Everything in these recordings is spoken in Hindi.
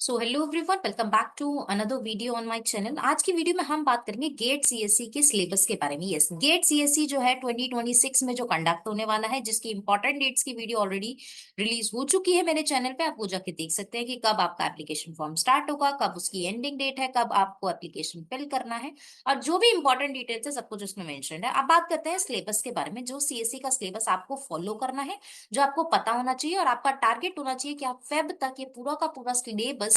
So hello everyone, welcome back to another video on my channel. आज की वीडियो में हम बात करेंगे गेट सीएससी के सिलेबस के बारे में। यस, गेट सीएससी जो है 2026 में जो कंडक्ट होने वाला है, जिसकी इंपॉर्टेंट डेट्स की वीडियो ऑलरेडी रिलीज हो चुकी है मेरे चैनल पे। आप वो जाके देख सकते हैं कि कब आपका एप्लीकेशन फॉर्म स्टार्ट होगा, कब उसकी एंडिंग डेट है, कब आपको एप्लीकेशन फिल करना है, और जो भी इंपॉर्टेंट डिटेल्स है सब कुछ उसमें मेंशन है। अब बात करते हैं सिलेबस के बारे में। जो सीएससी का सिलेबस आपको फॉलो करना है, जो आपको पता होना चाहिए और आपका टारगेट होना चाहिए कि आप फेब तक ये पूरा का पूरा सिलेबस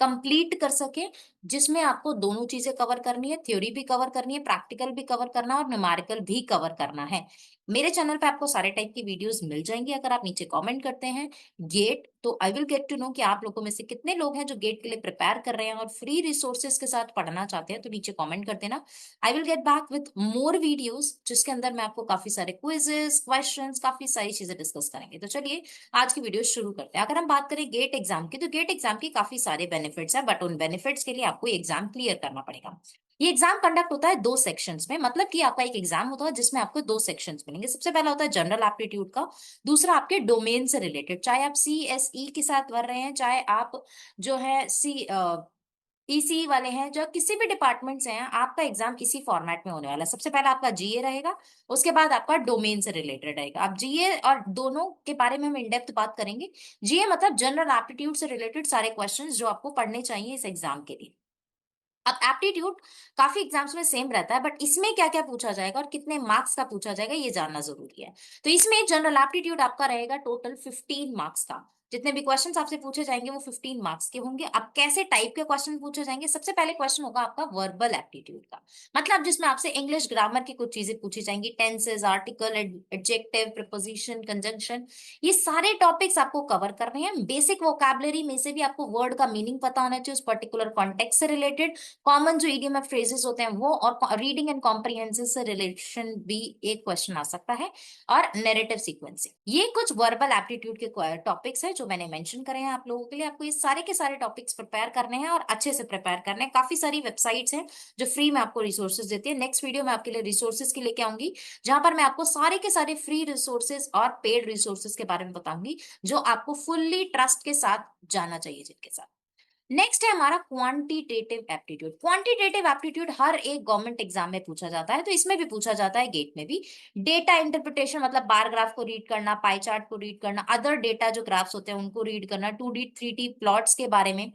कंप्लीट कर सके, जिसमें आपको दोनों चीजें कवर करनी है। थ्योरी भी कवर करनी है, प्रैक्टिकल भी कवर करना है और न्यूमेरिकल भी कवर करना है। मेरे चैनल पे आपको सारे टाइप की वीडियोस मिल जाएंगी। अगर आप नीचे कमेंट करते हैं गेट, तो I will get to know कि आप लोगों में से कितने लोग हैं जो गेट के लिए प्रिपेयर कर रहे हैं और फ्री रिसोर्सेज के साथ पढ़ना चाहते हैं। तो नीचे कमेंट कर देना। आई will get back with more videos, जिसके अंदर मैं आपको काफी सारे क्विजेस, क्वेश्चंस, काफी सारी चीजें डिस्कस करेंगे। तो चलिए आज की वीडियो शुरू करते हैं। अगर हम बात करें गेट एग्जाम की, तो गेट एग्जाम की काफी सारे बेनिफिट्स हैं, बट उन बेनिफिट्स के लिए आपको एग्जाम क्लियर करना पड़ेगा। ये एग्जाम कंडक्ट होता है दो सेक्शंस में, मतलब कि आपका एक एग्जाम होता है जिसमें आपको दो सेक्शंस मिलेंगे। सबसे पहला होता है जनरल एप्टीट्यूड का, दूसरा आपके डोमेन से रिलेटेड। चाहे आप सी एस ई के साथ भर रहे हैं, चाहे आप जो है सी ईसी वाले हैं, जो किसी भी डिपार्टमेंट से हैं, आपका एग्जाम इसी फॉर्मेट में होने वाला है। सबसे पहले आपका जीए रहेगा, उसके बाद आपका डोमेन से रिलेटेड रहेगा। अब जीए और दोनों के बारे में हम इन डेप्थ बात करेंगे। जीए मतलब जनरल एप्टीट्यूड से रिलेटेड सारे क्वेश्चंस जो आपको पढ़ने चाहिए इस एग्जाम के लिए। अब एप्टीट्यूड काफी एग्जाम्स में सेम रहता है, बट इसमें क्या क्या पूछा जाएगा और कितने मार्क्स का पूछा जाएगा ये जानना जरूरी है। तो इसमें जनरल एप्टीट्यूड आपका रहेगा टोटल 15 मार्क्स का। जितने भी क्वेश्चंस आपसे पूछे जाएंगे वो 15 मार्क्स के होंगे। अब कैसे टाइप के क्वेश्चन पूछे जाएंगे? सबसे पहले क्वेश्चन होगा आपका वर्बल एप्टीट्यूड का, मतलब जिसमें आपसे इंग्लिश ग्रामर की कुछ चीजें पूछी जाएंगी। Tenses, article, adjective, preposition, conjunction, ये सारे टॉपिक्स आपको कवर करने हैं। बेसिक वोकैबुलरी में से भी आपको वर्ड का मीनिंग पता होना चाहिए उस पर्टिकुलर कॉन्टेक्स्ट से रिलेटेड। कॉमन जो ईडियम एंड फ्रेजेस होते हैं वो, और रीडिंग एंड कॉम्प्रिहेंसिव से रिलेशन भी एक क्वेश्चन आ सकता है, और नैरेटिव सीक्वेंसिंग। ये कुछ वर्बल एप्टीट्यूड के टॉपिक्स हैं जो मैंने मेंशन करे हैं आप लोगों के लिए। आपको ये सारे के सारे टॉपिक्स प्रिपेयर करने हैं और अच्छे से प्रिपेयर करने हैं। काफी सारी वेबसाइट्स हैं जो फ्री में आपको रिसोर्सेज देती है। नेक्स्ट वीडियो में आपके लिए रिसोर्सेज की लेके आऊंगी, जहां पर मैं आपको सारे के सारे फ्री रिसोर्सेज और पेड रिसोर्सेज के बारे में बताऊंगी, जो आपको फुल्ली ट्रस्ट के साथ जाना चाहिए, जिनके साथ। नेक्स्ट है हमारा क्वांटिटेटिव एप्टीट्यूड। क्वांटिटेटिव एप्टीट्यूड हर एक गवर्नमेंट एग्जाम में पूछा जाता है, तो इसमें भी पूछा जाता है, गेट में भी। डेटा इंटरप्रिटेशन मतलब बार ग्राफ को रीड करना, पाई चार्ट को रीड करना, अदर डेटा जो ग्राफ्स होते हैं उनको रीड करना, 2D 3D प्लॉट्स के बारे में,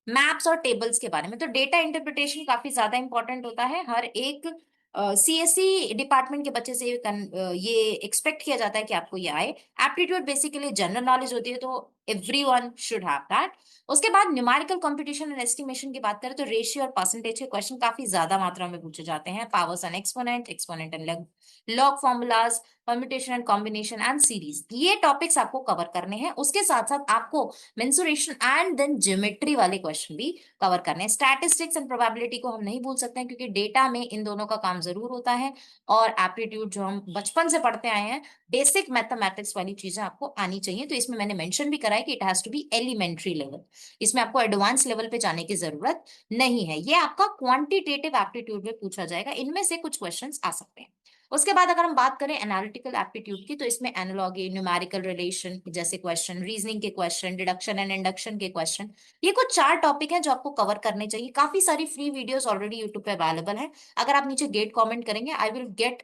मैप्स और टेबल्स के बारे में। तो डेटा इंटरप्रिटेशन काफी ज्यादा इंपॉर्टेंट होता है। हर एक सीएससी डिपार्टमेंट के बच्चे से ये एक्सपेक्ट किया जाता है कि आपको ये आए। एप्टीट्यूड बेसिकली जनरल नॉलेज होती है, तो एवरीवन शुड हैव दैट। उसके बाद न्यूमेरिकल कंप्यूटेशन एंड एस्टिमेशन की बात करें, तो रेशियो और परसेंटेज के क्वेश्चन काफी ज्यादा मात्रा में पूछे जाते हैं। Powers and exponent, exponent and log formulas, permutation and combination and series, ये टॉपिक्स आपको कवर करने हैं। उसके साथ साथ आपको मेंसुरेशन एंड देन ज्योमेट्री वाले क्वेश्चन भी कवर करने हैं। स्टैटिस्टिक्स एंड प्रोबेबिलिटी को हम नहीं भूल सकते हैं, क्योंकि डेटा में इन दोनों का काम जरूर होता है। और एप्टीट्यूड जो हम बचपन से पढ़ते आए हैं, बेसिक मैथमेटिक्स वाली चीजें आपको आनी चाहिए। तो इसमें मैंने मेंशन भी करा है कि it has to be elementary level, इसमें आपको एडवांस लेवल पे जाने की जरूरत नहीं है। ये आपका क्वांटिटेटिव एप्टीट्यूड में पूछा जाएगा, इनमें से कुछ क्वेश्चंस आ सकते हैं। उसके बाद अगर हम बात करें एनालिटिकल एप्टीट्यूड की, तो इसमें एनालॉगी, न्यूमेरिकल रिलेशन जैसे क्वेश्चन, रीजनिंग के क्वेश्चन, डिडक्शन एंड इंडक्शन के क्वेश्चन, ये कुछ चार टॉपिक हैं जो आपको कवर करने चाहिए। काफी सारी फ्री वीडियोस ऑलरेडी यूट्यूब पे अवेलेबल है। अगर आप नीचे गेट कमेंट करेंगे, आई विल गेट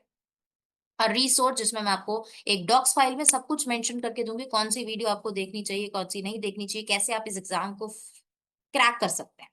अ रिसोर्स, जिसमें मैं आपको एक डॉक्स फाइल में सब कुछ मेंशन करके दूंगी, कौन सी वीडियो आपको देखनी चाहिए, कौन सी नहीं देखनी चाहिए, कैसे आप इस एग्जाम को क्रैक कर सकते हैं।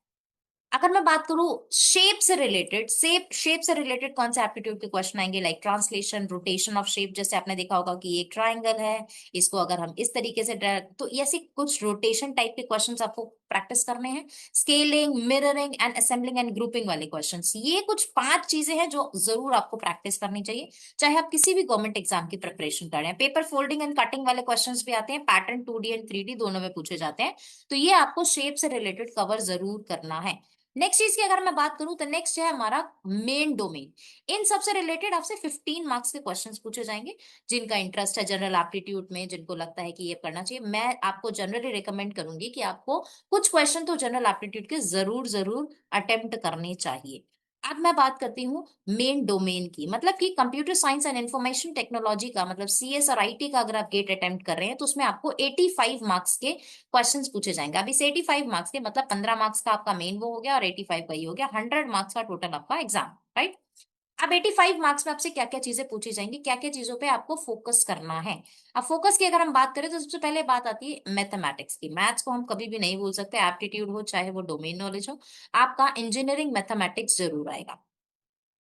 अगर मैं बात करूं शेप से रिलेटेड, शेप से रिलेटेड कौन से एप्टीट्यूड के क्वेश्चन आएंगे, like translation, rotation of shape. जैसे आपने देखा होगा कि एक ट्राइंगल है, इसको अगर हम इस तरीके से तो ऐसे कुछ रोटेशन टाइप के क्वेश्चंस आपको प्रैक्टिस करने हैं। Scaling, mirroring and assembling and grouping वाले क्वेश्चंस, ये कुछ पांच चीजें हैं जो जरूर आपको प्रैक्टिस करनी चाहिए, चाहे आप किसी भी गवर्नमेंट एग्जाम की प्रिपरेशन कर रहे हैं। पेपर फोल्डिंग एंड कटिंग वाले क्वेश्चंस भी आते हैं, पैटर्न 2D एंड 3D दोनों में पूछे जाते हैं। तो ये आपको शेप से रिलेटेड कवर जरूर करना है। नेक्स्ट चीज की अगर मैं बात करूं, तो नेक्स्ट है हमारा मेन डोमेन। इन सबसे रिलेटेड आपसे 15 मार्क्स के क्वेश्चंस पूछे जाएंगे। जिनका इंटरेस्ट है जनरल एप्टीट्यूड में, जिनको लगता है कि ये करना चाहिए, मैं आपको जनरली रिकमेंड करूंगी कि आपको कुछ क्वेश्चन तो जनरल एप्टीट्यूड के जरूर जरूर अटेम्प्ट करने चाहिए। अब मैं बात करती हूँ मेन डोमेन की, मतलब कि computer science and information technology का, मतलब सीएस और आईटी का अगर आप गेट अटेम्प्ट कर रहे हैं तो उसमें आपको 85 मार्क्स के क्वेश्चंस पूछे जाएंगे। अब इस 85 मार्क्स के मतलब 15 मार्क्स का आपका मेन वो हो गया और 85 का ही हो गया, 100 मार्क्स का टोटल आपका एग्जाम, राइट। अब 85 मार्क्स में आपसे क्या क्या चीजें पूछी जाएंगी, क्या क्या चीजों पे आपको फोकस करना है। अब फोकस की अगर हम बात करें तो सबसे पहले बात आती है मैथमेटिक्स की। मैथ्स को हम कभी भी नहीं भूल सकते, एप्टीट्यूड हो चाहे वो डोमेन नॉलेज हो, आपका इंजीनियरिंग मैथमेटिक्स जरूर आएगा।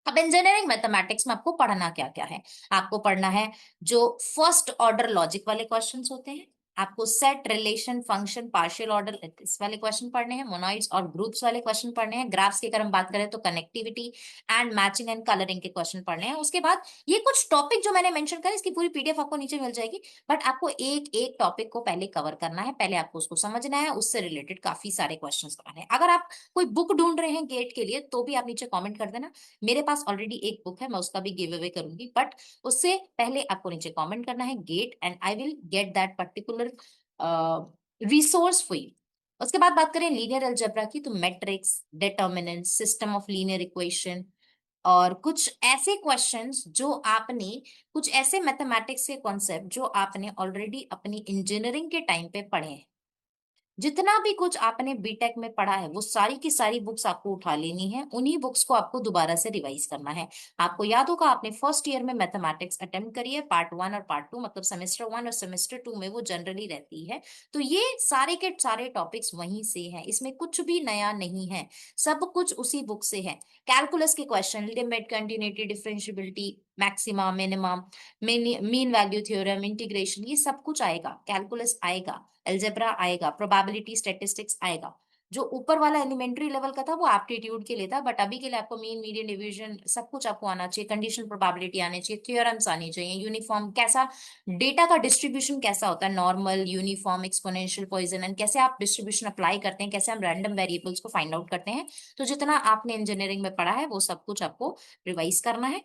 अब इंजीनियरिंग मैथमेटिक्स में आपको पढ़ना क्या क्या है, आपको पढ़ना है जो फर्स्ट ऑर्डर लॉजिक वाले क्वेश्चंस होते हैं, आपको set relation function partial order इस वाले क्वेश्चन पढ़ने हैं, मोनॉइड्स और ग्रुप्स वाले क्वेश्चन पढ़ने हैं, ग्राफ्स की अगर हम बात करें तो connectivity and matching and colouring के क्वेश्चन पढ़ने हैं। उसके बाद ये कुछ टॉपिक जो मैंने मेंशन करे इसकी पूरी पीडीएफ आपको नीचे मिल जाएगी, बट आपको एक एक टॉपिक को पहले कवर करना है, पहले आपको उसको समझना है, उससे रिलेटेड काफी सारे क्वेश्चन बनाने हैं। अगर आप कोई बुक ढूंढ रहे हैं गेट के लिए तो भी आप नीचे कॉमेंट कर देना, मेरे पास ऑलरेडी एक बुक है, मैं उसका भी गिव अवे करूंगी, बट उससे पहले आपको नीचे कमेंट करना है GATE and I will get that particular resource for you. उसके बाद बात करें लीनियर अलजेब्रा की, तो matrix, determinant, system of linear equation और कुछ ऐसे क्वेश्चंस जो आपने, कुछ ऐसे मैथमेटिक्स के कॉन्सेप्ट जो आपने ऑलरेडी अपनी इंजीनियरिंग के टाइम पे पढ़े हैं। जितना भी कुछ आपने बीटेक में पढ़ा है वो सारी की सारी बुक्स आपको उठा लेनी है, उन्हीं बुक्स को आपको दोबारा से रिवाइज करना है। आपको याद होगा आपने फर्स्ट ईयर में मैथमेटिक्स अटेम्प्ट करी है, पार्ट वन और पार्ट टू, मतलब सेमेस्टर वन और सेमेस्टर टू में वो जनरली रहती है। तो ये सारे के सारे टॉपिक्स वहीं से हैं, इसमें कुछ भी नया नहीं है, सब कुछ उसी बुक से है। कैलकुलस के question, limit, continuity, differentiability, maxima, minimum, mean value theorem, integration, ये सब कुछ आएगा, कैलकुलस आएगा, अलजेब्रा आएगा, प्रोबेबिलिटी स्टैटिस्टिक्स आएगा। जो ऊपर वाला एलिमेंट्री लेवल का था वो एप्टीट्यूड के लिए था, बट अभी के लिए आपको मीन, मीडियन, डिवीजन सब कुछ आपको आना चाहिए, कंडीशनल प्रोबेबिलिटी आनी चाहिए, थ्योरम्स आनी चाहिए, यूनिफॉर्म कैसा, डेटा का डिस्ट्रीब्यूशन कैसा होता है, normal, uniform, exponential, poisson, and कैसे आप डिस्ट्रीब्यूशन अप्लाई करते हैं, कैसे हम रैंडम वेरिएबल्स को फाइंड आउट करते हैं। तो जितना आपने इंजीनियरिंग में पढ़ा है वो सब कुछ आपको रिवाइज करना है।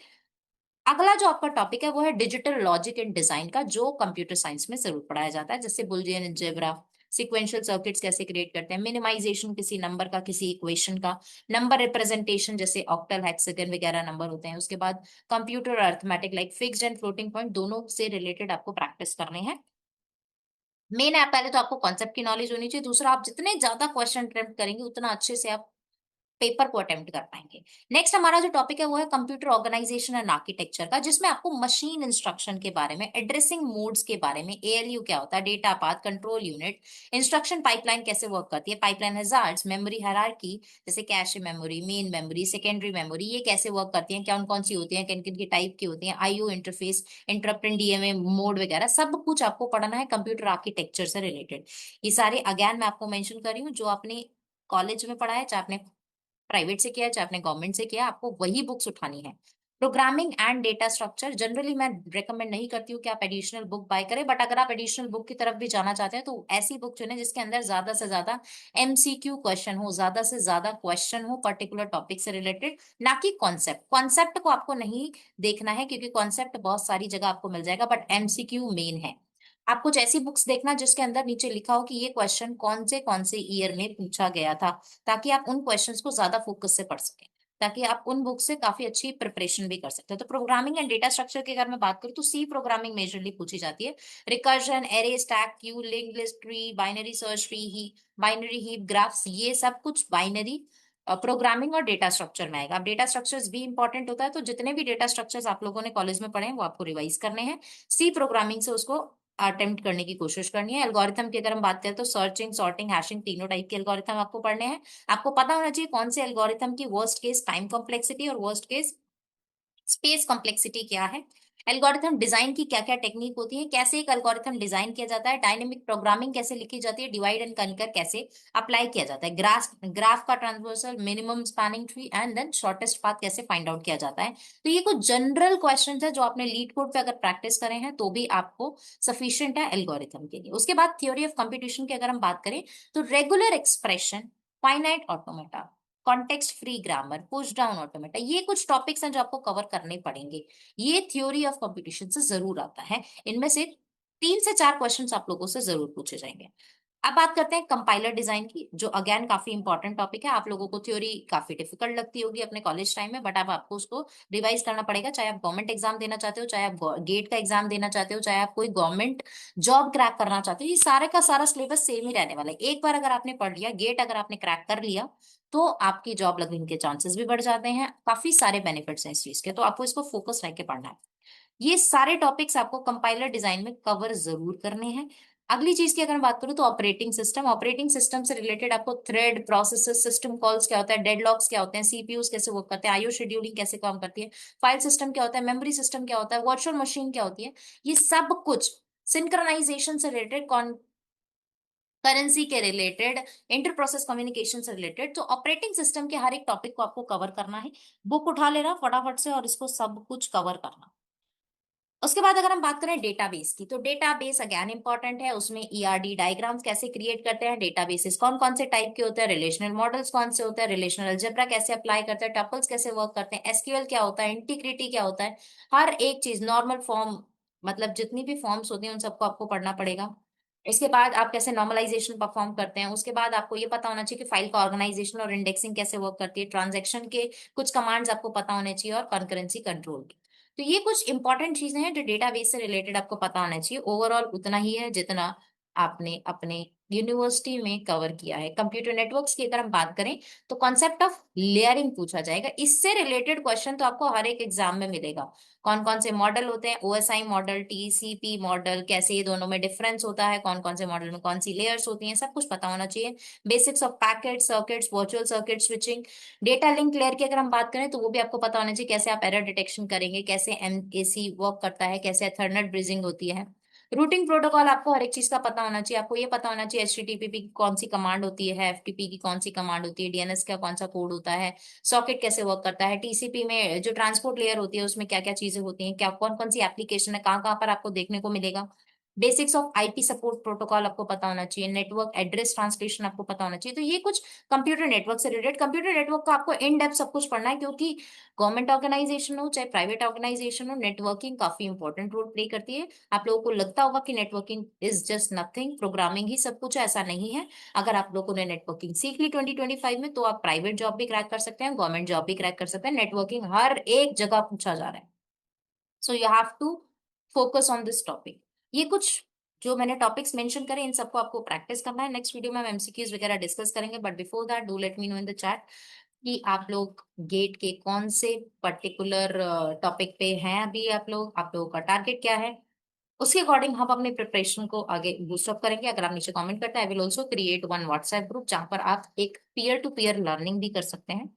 अगला जो आपका टॉपिक है वो है डिजिटल लॉजिक एंड डिजाइन का, जो कंप्यूटर साइंस में जरूर पढ़ाया जाता है, जैसे बुलियन अलजेब्रा, सीक्वेंशियल सर्किट्स कैसे क्रिएट करते हैं, मिनिमाइजेशन किसी नंबर का, किसी इक्वेशन का, नंबर रिप्रेजेंटेशन जैसे ऑक्टल, हेक्सागन वगैरह नंबर होते हैं। उसके बाद computer arithmetic like fixed and floating point, दोनों से रिलेटेड आपको प्रैक्टिस करने हैं। मेन है पहले तो आपको कॉन्सेप्ट की नॉलेज होनी चाहिए, दूसरा आप जितने ज्यादा क्वेश्चन अटेम्प्ट करेंगे उतना अच्छे से आप पेपर को अटेम्प्ट कर पाएंगे। नेक्स्ट हमारा जो टॉपिक है वो है कंप्यूटर ऑर्गेनाइजेशन एंड आर्किटेक्चर का, जिसमें आपको मशीन इंस्ट्रक्शन के बारे में, एड्रेसिंग मोड्स के बारे में, एएलयू क्या होता है, data path, control unit, instruction pipeline कैसे वर्क करती है, पाइपलाइन हैजार्ड्स, मेमोरी हायरार्की जैसे cache memory, main memory, secondary memory, ये कैसे वर्क करती है, कौन कौन सी होती है, किन किन की टाइप की होती है, IO interface, interrupt and DMA mode वगैरह सब कुछ आपको पढ़ना है कंप्यूटर आर्किटेक्चर से रिलेटेड। ये सारे अगेन मैं आपको मेंशन कर रही हूँ जो आपने कॉलेज में पढ़ा है, चाहे आपने प्राइवेट से किया है चाहे आपने गवर्नमेंट से किया, आपको वही बुक्स उठानी है। Programming and data structure generally मैं रेकमेंड नहीं करती हूँ कि आप एडिशनल बुक बाय करें, बट अगर आप एडिशनल बुक की तरफ भी जाना चाहते हैं तो ऐसी बुक चुनें जिसके अंदर ज्यादा से ज्यादा एमसीक्यू क्वेश्चन हो, ज्यादा से ज्यादा क्वेश्चन हो पर्टिकुलर टॉपिक से रिलेटेड, ना कि कॉन्सेप्ट। कॉन्सेप्ट को आपको नहीं देखना है क्योंकि कॉन्सेप्ट बहुत सारी जगह आपको मिल जाएगा, बट एमसीक्यू मेन है। आप कुछ ऐसी बुक्स देखना जिसके अंदर नीचे लिखा हो कि ये क्वेश्चन कौन से ईयर में पूछा गया था, ताकि आप उन क्वेश्चंस को ज्यादा फोकस से पढ़ सकें, ताकि आप उन बुक से काफी अच्छी प्रिपरेशन भी कर सकते हो। तो प्रोग्रामिंग एंड डेटा स्ट्रक्चर की अगर मैं बात करूँ तो सी प्रोग्रामिंग मेजरली पूछी जाती है, recursion, array, stack, queue, link list, tree, binary search tree, ही बाइनरी हीप, ग्राफ्स, ये सब कुछ बाइनरी प्रोग्रामिंग और डेटा स्ट्रक्चर में आएगा। अब डेटा स्ट्रक्चर्स भी इंपॉर्टेंट होता है, तो जितने भी डेटा स्ट्रक्चर्स आप लोगों ने कॉलेज में पढ़े हैं वो आपको रिवाइज करने हैं, सी प्रोग्रामिंग से उसको अटेम्प्ट करने की कोशिश करनी है। एल्गोरिथम की अगर हम बात करें तो सर्चिंग, सॉर्टिंग, हैशिंग, तीनों टाइप के एल्गोरिथम आपको पढ़ने हैं। आपको पता होना चाहिए कौन से एल्गोरिथम की वर्स्ट केस टाइम कॉम्प्लेक्सिटी और वर्स्ट केस स्पेस कॉम्प्लेक्सिटी क्या है, एल्गोरिथम डिजाइन की क्या क्या टेक्निक होती है, कैसे एक एल्गोरिथम डिजाइन किया जाता है, डायनेमिक प्रोग्रामिंग कैसे लिखी जाती है, डिवाइड एंड कनकर कैसे अप्लाई किया जाता है, ग्राफ का transversal, minimum spanning tree and then shortest path कैसे फाइंड आउट किया जाता है। तो ये कुछ जनरल क्वेश्चन है जो आपने लीड कोड पे अगर प्रैक्टिस करें हैं तो भी आपको सफिशियंट है एल्गोरिथम के लिए। उसके बाद थ्योरी ऑफ कंप्यूटेशन की अगर हम बात करें तो regular expression, finite automata, context free grammar, push down automata, ये कुछ टॉपिक्स हैं जो आपको कवर करने पड़ेंगे। ये थ्योरी ऑफ कंप्यूटेशन से जरूर आता है, इनमें से 3 से 4 क्वेश्चंस आप लोगों से जरूर पूछे जाएंगे। अब बात करते हैं कंपाइलर डिजाइन की, जो अगेन काफी इंपॉर्टेंट टॉपिक है। आप लोगों को थ्योरी काफी डिफिकल्ट लगती होगी अपने कॉलेज टाइम में, बट अब आपको उसको रिवाइज करना पड़ेगा। चाहे आप गवर्नमेंट एग्जाम देना चाहते हो, चाहे आप गेट का एग्जाम देना चाहते हो, चाहे आप कोई गवर्नमेंट जॉब क्रैक करना चाहते हो, ये सारे का सारा सिलेबस सेम ही रहने वाला है। एक बार अगर आपने पढ़ लिया गेट, अगर आपने क्रैक कर लिया, तो आपकी जॉब लगने के चांसेस भी बढ़ जाते हैं। काफी सारे बेनिफिट्स हैं इस चीज के, तो आपको इसको फोकस रह के पढ़ना है। ये सारे टॉपिक्स आपको कंपाइलर डिजाइन में कवर जरूर करने हैं। अगली चीज की अगर मैं बात करूं तो ऑपरेटिंग सिस्टम। ऑपरेटिंग सिस्टम से रिलेटेड आपको थ्रेड, प्रोसेसेस, सिस्टम कॉल्स क्या होता है, डेडलॉक्स क्या होते हैं, सीपीयूज कैसे वर्क करते हैं, आईओ शेड्यूलिंग कैसे काम करती है, फाइल सिस्टम क्या होता है, मेमोरी सिस्टम क्या होता है, वर्चुअल मशीन क्या होती है, ये सब कुछ सिंक्रोनाइजेशन से रिलेटेड, करेंसी के रिलेटेड, इंटर प्रोसेस कम्युनिकेशन से रिलेटेड, तो ऑपरेटिंग सिस्टम के हर एक टॉपिक को आपको कवर करना है। बुक उठा लेना फटाफट से और इसको सब कुछ कवर करना। उसके बाद अगर हम बात करें डेटाबेस की, तो डेटाबेस अगेन इंपॉर्टेंट है। उसमें ईआरडी डायग्राम्स कैसे क्रिएट करते हैं, डेटाबेसेस कौन कौन से टाइप के होते हैं, रिलेशनल मॉडल्स कौन से होते हैं, रिलेशनल अलजेब्रा कैसे अप्लाई करते हैं, टपल्स कैसे वर्क करते हैं, एसक्यूएल क्या होता है, इंटीग्रिटी क्या होता है, हर एक चीज, नॉर्मल फॉर्म, मतलब जितनी भी फॉर्म्स होती हैं उन सबको आपको पढ़ना पड़ेगा। इसके बाद आप कैसे नॉर्मलाइजेशन परफॉर्म करते हैं, उसके बाद आपको ये पता होना चाहिए कि फाइल का ऑर्गेनाइजेशन और इंडेक्सिंग कैसे वर्क करती है, ट्रांजैक्शन के कुछ कमांड्स आपको पता होने चाहिए, और कंकरेंसी कंट्रोल। तो ये कुछ इंपॉर्टेंट चीजें हैं जो डेटाबेस से रिलेटेड आपको पता होना चाहिए। ओवरऑल उतना ही है जितना आपने अपने यूनिवर्सिटी में कवर किया है। कंप्यूटर नेटवर्क्स की अगर हम बात करें तो कॉन्सेप्ट ऑफ लेयरिंग पूछा जाएगा। इससे रिलेटेड क्वेश्चन तो आपको हर एक एग्जाम में मिलेगा। कौन कौन से मॉडल होते हैं, ओएसआई मॉडल, टीसीपी मॉडल, कैसे ये दोनों में डिफरेंस होता है, कौन कौन से मॉडल में कौन सी लेयर्स होती हैं, सब कुछ पता होना चाहिए। Basics of packet circuits, virtual circuit switching, data link layer की अगर हम बात करें तो वो भी आपको पता होना चाहिए, कैसे आप एरर डिटेक्शन करेंगे, कैसे एमएसी वर्क करता है, कैसे एथरनेट ब्रिजिंग होती है। रूटिंग प्रोटोकॉल आपको हर एक चीज का पता होना चाहिए। आपको ये पता होना चाहिए एचटीटीपी की कौन सी कमांड होती है, एफटीपी की कौन सी कमांड होती है, डीएनएस का कौन सा कोड होता है, सॉकेट कैसे वर्क करता है, टीसीपी में जो ट्रांसपोर्ट लेयर होती है उसमें क्या क्या चीजें होती हैं, क्या कौन कौन सी एप्लीकेशन है, कहाँ कहाँ पर आपको देखने को मिलेगा। Basics of IP support protocol आपको पता होना चाहिए, नेटवर्क एड्रेस ट्रांसलेशन आपको पता होना चाहिए। तो ये कुछ कंप्यूटर नेटवर्क से रिलेटेड, कंप्यूटर नेटवर्क का आपको इन डेप्थ सब कुछ पढ़ना है, क्योंकि गवर्नमेंट ऑर्गेनाइजेशन हो चाहे प्राइवेट ऑर्गेनाइजेशन हो, नेटवर्किंग काफी इंपॉर्टेंट रोल प्ले करती है। आप लोगों को लगता होगा कि networking is just nothing, programming ही सब कुछ है, ऐसा नहीं है। अगर आप लोगों ने नेटवर्किंग सीख ली 2025 में, तो आप प्राइवेट जॉब भी क्रैक कर सकते हैं, गवर्नमेंट जॉब भी क्रैक कर सकते हैं। नेटवर्किंग हर एक जगह पूछा जा रहा है। So you have to focus on this topic. ये कुछ जो मैंने टॉपिक्स मेंशन करे, इन सबको आपको प्रैक्टिस करना है। नेक्स्ट वीडियो में हम एमसीक्यूज वगैरह डिस्कस करेंगे, but before that do let me know in the chat कि आप लोग गेट के कौन से पर्टिकुलर टॉपिक पे हैं अभी, आप लोगों का टारगेट क्या है। उसके अकॉर्डिंग हम अपने प्रिपरेशन को आगे बूस्ट अप करेंगे। अगर आप नीचे कमेंट करते हैं, I will also create one WhatsApp group जहां पर आप एक पीयर टू पीयर लर्निंग भी कर सकते हैं।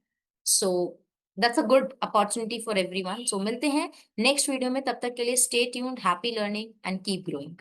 So that's a good opportunity for everyone. So मिलते हैं नेक्स्ट वीडियो में, तब तक के लिए stay tuned, happy learning and keep growing.